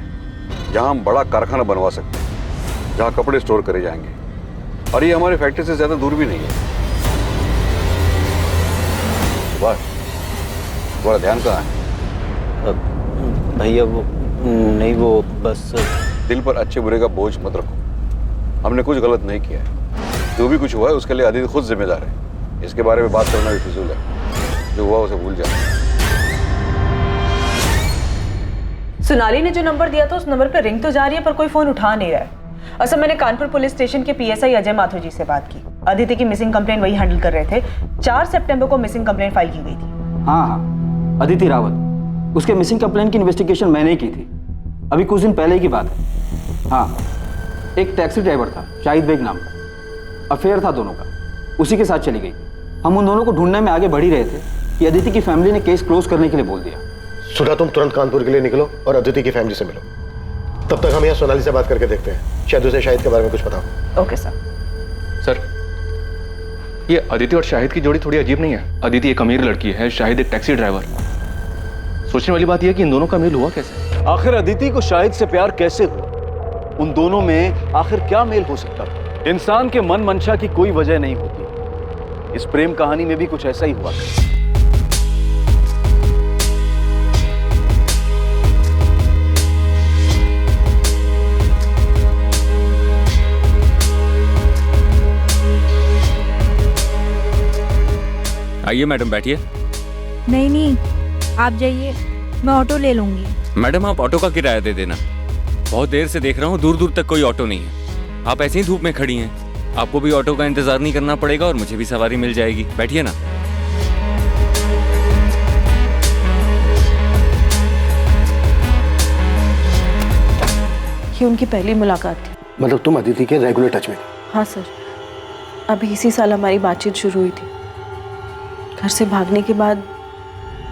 जहां हम बड़ा कारखाना बनवा सकते हैं, जहां कपड़े स्टोर करे जाएंगे, और ये हमारी फैक्ट्री से ज्यादा दूर भी नहीं है। सुभाष, तुम्हारा ध्यान कहाँ है? भैया वो नहीं, वो बस दिल पर अच्छे बुरे का बोझ मत रखो। हमने कुछ गलत नहीं किया है। जो भी कुछ हुआ है उसके लिए अदिति खुद जिम्मेदार है। इसके बारे में बात करना भी फिजूल है। जो हुआ उसे भूल जाओ। सोनाली ने जो नंबर दिया था उस नंबर पर रिंग तो जा रही है पर कोई फोन उठा नहीं रहा है। असल मैंने कानपुर पुलिस स्टेशन के पीएसआई अजय माथुर जी से बात की। अदिति की मिसिंग कंप्लेंट वही हैंडल कर रहे थे। 4 सितंबर को मिसिंग कंप्लेंट फाइल की गई थी। हाँ, अदिति रावत, उसके मिसिंग कंप्लेंट की इन्वेस्टिगेशन मैंने ही की थी, अभी कुछ दिन पहले की बात है। हाँ, एक टैक्सी ड्राइवर था शाहिद बेग नाम का, अफेयर था दोनों का, उसी के साथ चली गई। हम उन दोनों को ढूंढने में आगे बढ़ ही रहे थे कि अदिति की फैमिली ने केस क्लोज करने के लिए बोल दिया। सुधा, तुम तुरंत कानपुर के लिए निकलो और अदिति की फैमिली से मिलो। तब तक हम यहाँ सोनाली से बात करके देखते हैं, शायद उसे शाहिद के बारे में कुछ पता हो। Okay sir. सर, ये अदिति और शाहिद की जोड़ी थोड़ी अजीब नहीं है? अदिति एक अमीर लड़की है, शाहिद एक टैक्सी ड्राइवर। सोचने वाली बात यह है कि इन दोनों का मेल हुआ कैसे? आखिर अदिति को शाहिद से प्यार कैसे हुआ? उन दोनों में आखिर क्या मेल हो सकता था? इंसान के मन मंशा की कोई वजह नहीं होती। इस प्रेम कहानी में भी कुछ ऐसा ही हुआ था। आइए मैडम, बैठिए। नहीं, आप जाइए, मैं ऑटो ले लूंगी। मैडम, आप ऑटो का किराया दे देना। बहुत देर से देख रहा हूँ, दूर दूर तक कोई ऑटो नहीं है। आप ऐसे ही धूप में खड़ी हैं। आपको भी ऑटो का इंतजार नहीं करना पड़ेगा और मुझे भी सवारी मिल जाएगी। बैठिए ना। ये उनकी पहली मुलाकात थी। मतलब तुम अदिति के रेगुलर टच में थी? हाँ सर, अभी इसी साल हमारी बातचीत शुरू हुई थी। घर से भागने के बाद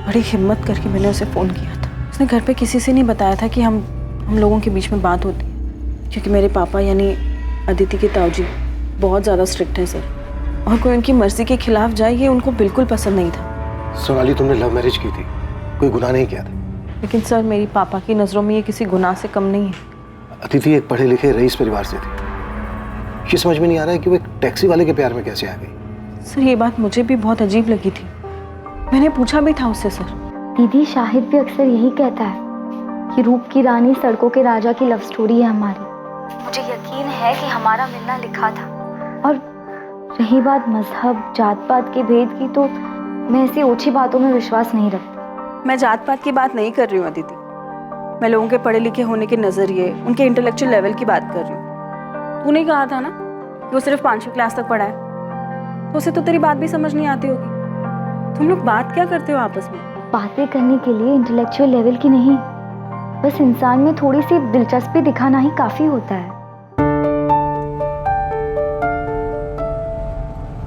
बड़ी हिम्मत करके मैंने उसे फ़ोन किया था। उसने घर पे किसी से नहीं बताया था कि हम लोगों के बीच में बात होती, क्योंकि मेरे पापा यानी अदिति के ताऊजी बहुत ज़्यादा स्ट्रिक्ट हैं सर, और कोई उनकी मर्जी के खिलाफ जाए ये उनको बिल्कुल पसंद नहीं था। सोनाली, तुमने लव मैरिज की थी, कोई गुनाह नहीं किया था। लेकिन सर, मेरी पापा की नज़रों में ये किसी गुनाह से कम नहीं है। अदिति एक पढ़े लिखे रईस परिवार से थी। ये समझ में नहीं आ रहा है कि वो एक टैक्सी वाले के प्यार में कैसे आ गई। सर, ये बात मुझे भी बहुत अजीब लगी थी। मैंने पूछा भी था उससे सर। दीदी, शाहिद भी अक्सर यही कहता है कि रूप की रानी सड़कों के राजा की लव स्टोरी है हमारी। मुझे यकीन है कि हमारा मिलना लिखा था। और रही बात मजहब जात पात के भेद की, तो मैं ऐसी ओछी बातों में विश्वास नहीं रखती। मैं जात पात की बात नहीं कर रही हूँ अदिति, मैं लोगों के पढ़े लिखे होने के नज़रिए, उनके इंटेलेक्चुअल लेवल की बात कर रही हूँ। तूने कहा था ना कि वो सिर्फ 5वीं क्लास तक पढ़ा है, तो उसे तो तेरी बात भी समझ नहीं आती होगी। तुम लोग बात क्या करते हो आपस में? बातें करने के लिए इंटेलेक्चुअल लेवल की नहीं, बस इंसान में थोड़ी सी दिलचस्पी दिखाना ही काफी होता है।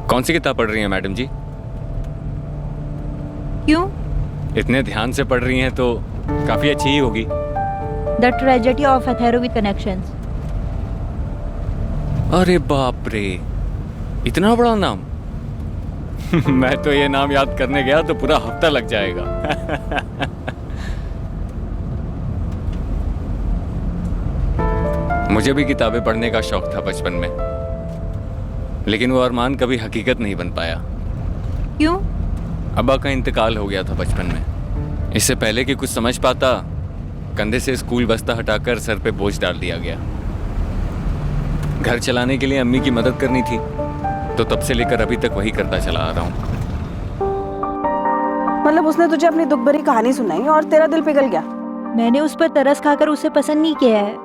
कौन सी किताब पढ़ रही हैं मैडम जी? क्यों? इतने ध्यान से पढ़ रही हैं तो काफी अच्छी ही होगी। The tragedy of Othello with connections. अरे बाप रे, इतना बड़ा नाम! मैं तो ये नाम याद करने गया तो पूरा हफ्ता लग जाएगा। मुझे भी किताबें पढ़ने का शौक था बचपन में, लेकिन वो अरमान कभी हकीकत नहीं बन पाया। क्यों? अब्बा का इंतकाल हो गया था बचपन में। इससे पहले कि कुछ समझ पाता, कंधे से स्कूल बस्ता हटाकर सर पे बोझ डाल दिया गया। घर चलाने के लिए अम्मी की मदद करनी थी, तो तब से लेकर अभी तक वही करता चला आ रहा हूँ। मतलब उसने तुझे अपनी दुख भरी कहानी सुनाई और तेरा दिल पिघल गया? मैंने उस पर तरस खाकर उसे पसंद नहीं किया है,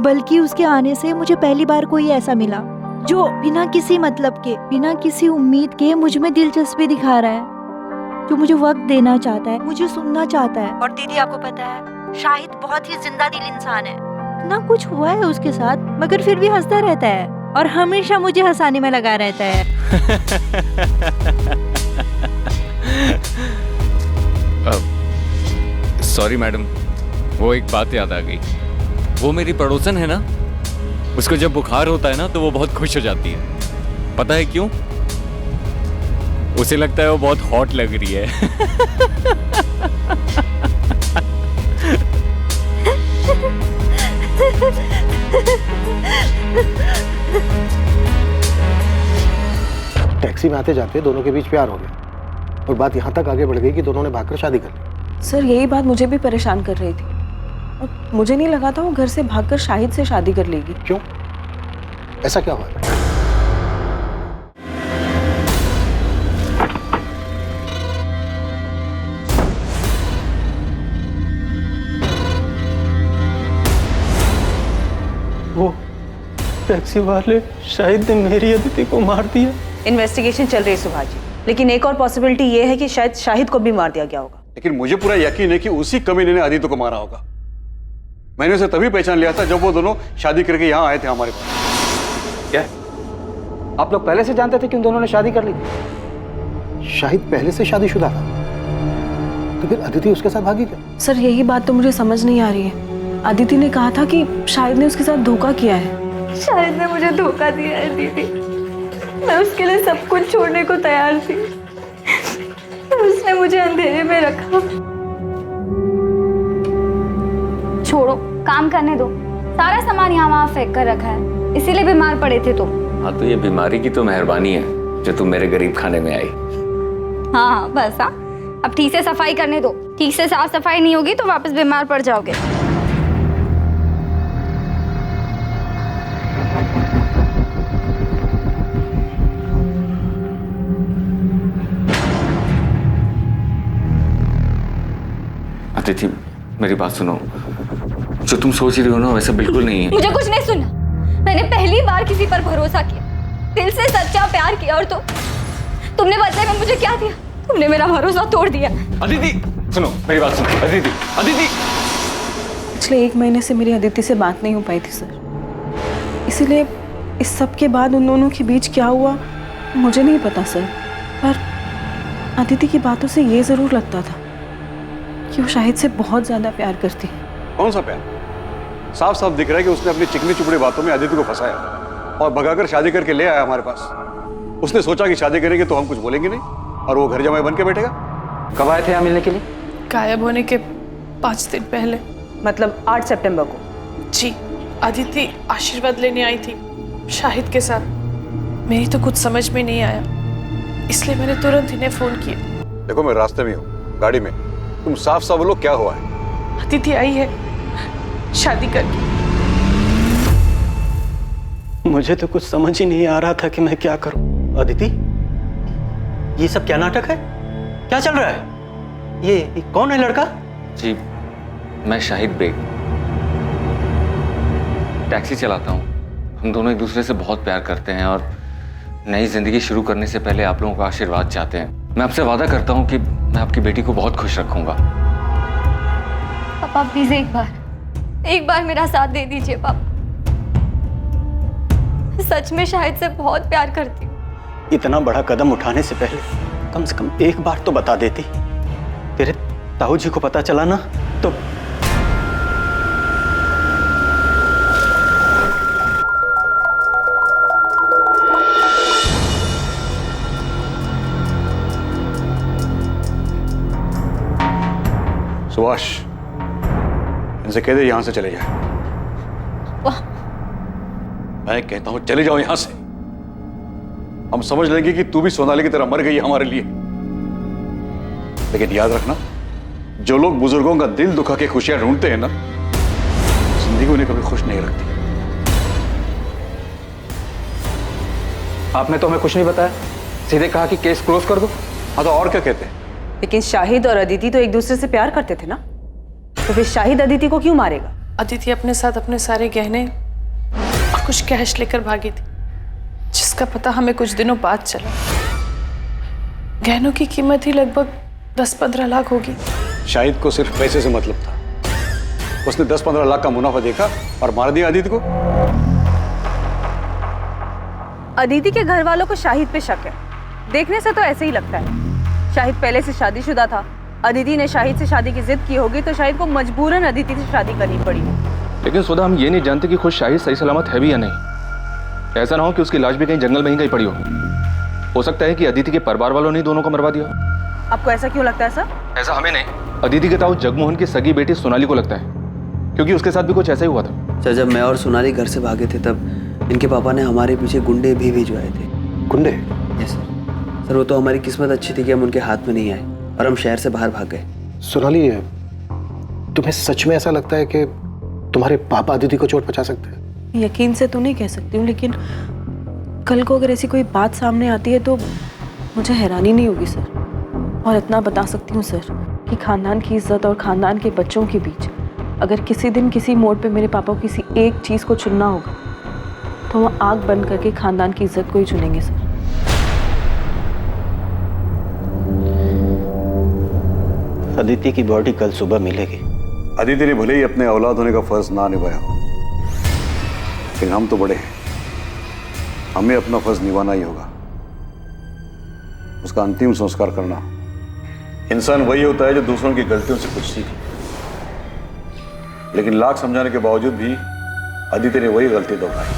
बल्कि उसके आने से मुझे पहली बार कोई ऐसा मिला जो बिना किसी मतलब के, बिना किसी उम्मीद के मुझ में दिलचस्पी दिखा रहा है, जो मुझे वक्त देना चाहता है, मुझे सुनना चाहता है। और दीदी, आपको पता है शाहिद बहुत ही जिंदा दिल इंसान है। ना कुछ हुआ है उसके साथ, मगर फिर भी हंसता रहता है और हमेशा मुझे हंसाने में लगा रहता है। सॉरी मैडम, वो एक बात याद आ गई। वो मेरी पड़ोसन है ना, उसको जब बुखार होता है ना तो वो बहुत खुश हो जाती है। पता है क्यों? उसे लगता है वो बहुत हॉट लग रही है। टैक्सी में आते जाते दोनों के बीच प्यार हो गया और बात यहाँ तक आगे बढ़ गई कि दोनों ने भागकर शादी कर ली। सर, यही बात मुझे भी परेशान कर रही थी। और मुझे नहीं लगा था वो घर से भागकर शाहिद से शादी कर लेगी। क्यों? ऐसा क्या हुआ? वो टैक्सी वाले शाहिद ने मेरी अदिति को मार दिया। इन्वेस्टिगेशन चल रही है सुभाष जी, लेकिन एक और पॉसिबिलिटी ये है कि शायद शाहिद को भी मार दिया गया होगा। लेकिन मुझे पूरा यकीन है कि उसी कमीने ने आदित्य को मारा होगा। मैंने उसे तभी पहचान लिया था जब वो दोनों शादी करके यहाँ आए थे हमारे पास। क्या आप लोग पहले से जानते थे कि उन दोनों ने शादी कर ली थी? शाहिद पहले से शादीशुदा था, तो फिर अदिति उसके साथ भागी क्या? सर यही बात तो मुझे समझ नहीं आ रही है। अदिति ने कहा था कि शाहिद ने उसके साथ धोखा किया है। शाहिद ने मुझे धोखा दिया है दीदी। मैं उसके लिए सब कुछ छोड़ने को तैयार थी, उसने मुझे अंधेरे में रखा। छोड़ो, काम करने दो। सारा सामान यहाँ वहाँ फेंक कर रखा है, इसीलिए बीमार पड़े थे तुम। हाँ तो ये बीमारी की तो मेहरबानी है जो तुम मेरे गरीब खाने में आई। हाँ बस। हाँ अब ठीक से सफाई करने दो। ठीक से साफ सफाई नहीं होगी तो वापस बीमार पड़ जाओगे। अदिति मेरी बात सुनो, जो तुम सोच रही हो ना वैसा बिल्कुल नहीं है। मुझे कुछ नहीं सुनना। मैंने पहली बार किसी पर भरोसा किया, दिल से सच्चा प्यार किया, और तुमने बदले में मुझे क्या दिया? तुमने मेरा भरोसा तोड़ दिया। अदिति सुनो मेरी बात सुनो। अदिति अदिति पिछले 1 महीने से मेरी अदिति से बात नहीं हो पाई थी सर, इसीलिए इस सब के बाद उन दोनों के बीच क्या हुआ मुझे नहीं पता सर। पर अदिति की बातों से ये जरूर लगता था कि वो शाहिद से बहुत ज्यादा प्यार करती है। कौन सा प्यार? साफ साफ दिख रहा है कि उसने अपनी चिकनी चुपड़ी बातों में अदिति को फंसाया और भगाकर शादी करके ले आया हमारे पास। उसने सोचा कि शादी करेंगे तो हम कुछ बोलेंगे नहीं और वो घर जमाई बन के बैठेगा। कब आए थे यहाँ मिलने के लिए? गायब होने के 5 दिन पहले। मतलब 8 सितंबर को? जी, अदिति आशीर्वाद लेने आई थी शाहिद के साथ। मेरी तो कुछ समझ में नहीं आया, इसलिए मैंने तुरंत इन्हें फोन किया। देखो मैं रास्ते में हूँ, गाड़ी में। तुम साफ साफ बोलो क्या हुआ है? अदिति आई है शादी करके। मुझे तो कुछ समझ ही नहीं आ रहा था कि मैं क्या करूं। अदिति, ये सब क्या नाटक है? क्या चल रहा है? ये कौन है लड़का? जी मैं शाहिद बेग, टैक्सी चलाता हूँ। हम दोनों एक दूसरे से बहुत प्यार करते हैं और नई जिंदगी शुरू करने से पहले आप लोगों का आशीर्वाद चाहते हैं। मैं आपसे वादा करता हूँ कि मैं आपकी बेटी को बहुत खुश रखूंगा। पापा प्लीज एक बार मेरा साथ दे दीजिए पापा। सच में शाहिद से बहुत प्यार करती हूँ। इतना बड़ा कदम उठाने से पहले कम से कम एक बार तो बता देती। तेरे ताऊ जी को पता चला ना तो सुभाष, इनसे कह दे यहां से चले जाए। मैं कहता हूं चले जाओ यहां से। हम समझ लेंगे कि तू भी सोनाली की तरह मर गई है हमारे लिए। लेकिन याद रखना, जो लोग बुजुर्गों का दिल दुखा के खुशियां ढूंढते हैं ना, जिंदगी उन्हें कभी खुश नहीं रखती। आपने तो हमें कुछ नहीं बताया, सीधे कहा कि केस क्लोज कर दो। हाँ तो और क्या कहते हैं? लेकिन शाहिद और अदिति तो एक दूसरे से प्यार करते थे ना, तो फिर शाहिद अदिति को क्यों मारेगा? अदिति अपने साथ अपने सारे गहने और कुछ कैश लेकर भागी थी, जिसका पता हमें कुछ दिनों बाद चला। गहनों की कीमत ही लगभग 10-15 लाख होगी। शाहिद को सिर्फ पैसे से मतलब था। उसने 10-15 लाख का मुनाफा देखा और मार दिया अदिति को। अदिति के घर वालों को शाहिद पे शक है। देखने से तो ऐसे ही लगता है। शाहिद पहले से शादीशुदा था। अदिति ने शाहिद से शादी की जिद की होगी तो शाहिद को मजबूरन अदिति से शादी करनी पड़ी। लेकिन सुधा, हम ये नहीं जानते कि खुद शाहिद सही सलामत है भी या नहीं। ऐसा ना हो कि उसकी लाश भी कहीं जंगल में ही कहीं पड़ी हो सकता है कि अदिति के परिवार वालों ने दोनों को मरवा दिया। आपको ऐसा क्यों लगता है सर? ऐसा हमें नहीं, अदिति के ताऊ जगमोहन की सगी बेटी सोनाली को लगता है, क्योंकि उसके साथ भी कुछ ऐसा ही हुआ था। सर जब मैं और सोनाली घर से भागे थे तब इनके पापा ने हमारे पीछे गुंडे भी भिजवाए थे। गुंडे? यस सर, वो तो हमारी किस्मत अच्छी थी कि हम उनके हाथ में नहीं आए और हम शहर से बाहर भाग गए। सोनाली, तुम्हें सच में ऐसा लगता है कि तुम्हारे पापा अदिति को चोट पहुंचा सकते हैं? यकीन से तो नहीं कह सकती हूँ, लेकिन कल को अगर ऐसी कोई बात सामने आती है तो मुझे हैरानी नहीं होगी सर। और इतना बता सकती हूँ सर कि खानदान की इज्जत और खानदान के बच्चों के बीच अगर किसी दिन किसी मोड़ पे मेरे पापा को किसी एक चीज़ को चुनना होगा तो वो आँख बंद करके खानदान की इज्जत को ही चुनेंगे सर। अदिति की बॉडी कल सुबह मिलेगी। अदिति ने भले ही अपने औलाद होने का फर्ज ना निभाया हो, लेकिन हम तो बड़े हैं, हमें अपना फर्ज निभाना ही होगा। उसका अंतिम संस्कार करना। इंसान वही होता है जो दूसरों की गलतियों से कुछ सीखे, लेकिन लाख समझाने के बावजूद भी अदिति ने वही गलती दोहराई।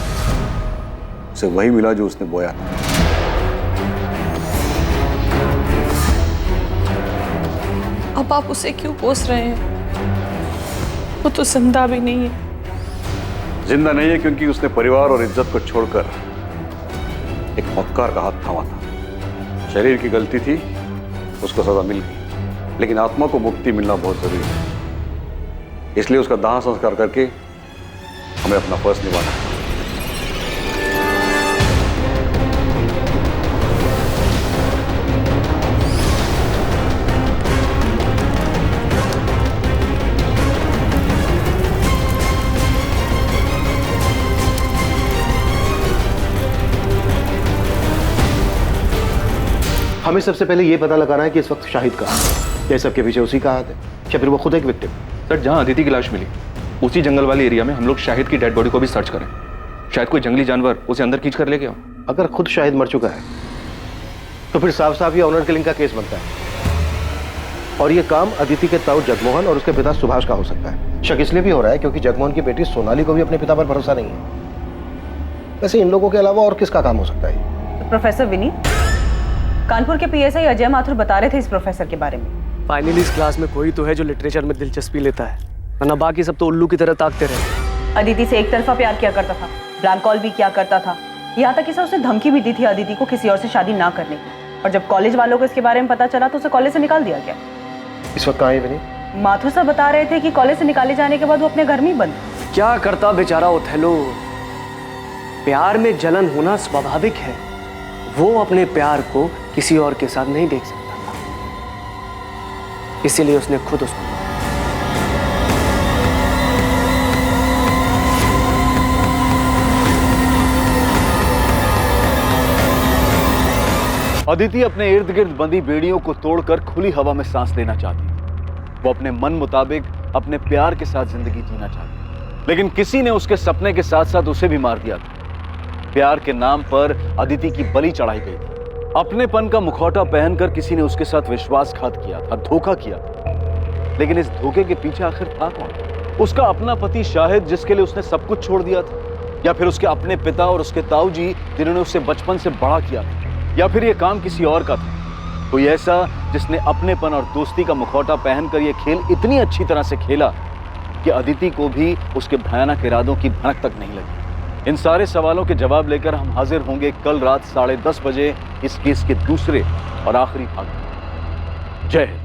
उसे वही मिला जो उसने बोया था। अब आप उसे क्यों कोस रहे हैं? वो तो जिंदा भी नहीं है। जिंदा नहीं है क्योंकि उसने परिवार और इज्जत को छोड़कर एक मक्कार का हाथ थामा था। शरीर की गलती थी, उसको सजा मिल गई, लेकिन आत्मा को मुक्ति मिलना बहुत जरूरी है। इसलिए उसका दाह संस्कार करके हमें अपना फर्ज निभाना है। हमें सबसे पहले ये पता लगाना है कि इस वक्त शाहिद कहाँ है। क्या सबके पीछे उसी का हाथ है या फिर वो खुद एक विक्टिम? सर, जहां अदिति की लाश मिली उसी जंगल वाले एरिया में हम लोग शाहिद की डेड बॉडी को भी सर्च करें। शायद कोई जंगली जानवर उसे अंदर खींच कर ले गया। अगर खुद शाहिद मर चुका है तो फिर साफ साफ ये ऑनर किलिंग का केस बनता है, और ये काम अदिति के ताऊ जगमोहन और उसके पिता सुभाष का हो सकता है। शक इसलिए भी हो रहा है क्योंकि जगमोहन की बेटी सोनाली को भी अपने पिता पर भरोसा नहीं है। वैसे इन लोगों के अलावा और किसका काम हो सकता है? प्रोफेसर विनीत, कानपुर के पीएसआई अजय माथुर बता रहे थे इस प्रोफेसर के बारे में। फाइनली इस क्लास में कोई तो है जो लिटरेचर में दिलचस्पी लेता है, वरना बाकी सब तो उल्लू की तरह ताकते रहे। अदिति से एक तरफा प्यार किया करता था, ब्लैंक कॉल भी किया करता था, यहाँ तक कि उसे धमकी भी दी थी अदिति को किसी और से शादी ना करने की। और जब कॉलेज वालों को इसके बारे में पता चला तो उसे कॉलेज से निकाल दिया गया। इस वक्त कहाँ है विनीत? माथुर साहब बता रहे थे कि कॉलेज से निकाले जाने के बाद वो अपने घर में ही बंद। क्या करता बेचारा ओथेलो? प्यार में जलन होना स्वाभाविक है। वो अपने प्यार को किसी और के साथ नहीं देख सकता था, इसीलिए उसने खुद उसको। अदिति अपने इर्द गिर्द बंधी बेड़ियों को तोड़कर खुली हवा में सांस लेना चाहती थी। वो अपने मन मुताबिक अपने प्यार के साथ जिंदगी जीना चाहती थी, लेकिन किसी ने उसके सपने के साथ साथ उसे भी मार दिया था। प्यार के नाम पर अदिति की बलि चढ़ाई गई थी। अपनेपन का मुखौटा पहनकर किसी ने उसके साथ विश्वासघात किया था, धोखा किया था। लेकिन इस धोखे के पीछे आखिर था कौन? उसका अपना पति शाहिद, जिसके लिए उसने सब कुछ छोड़ दिया था, या फिर उसके अपने पिता और उसके ताऊ जी जिन्होंने उसे बचपन से बड़ा किया था, या फिर यह काम किसी और का था? कोई ऐसा जिसने अपनेपन और दोस्ती का मुखौटा पहनकर यह खेल इतनी अच्छी तरह से खेला कि अदिति को भी उसके भयानक इरादों की भनक तक नहीं लगी। इन सारे सवालों के जवाब लेकर हम हाजिर होंगे कल रात 10:30 बजे इस केस के दूसरे और आखिरी भाग में। जय हिंद।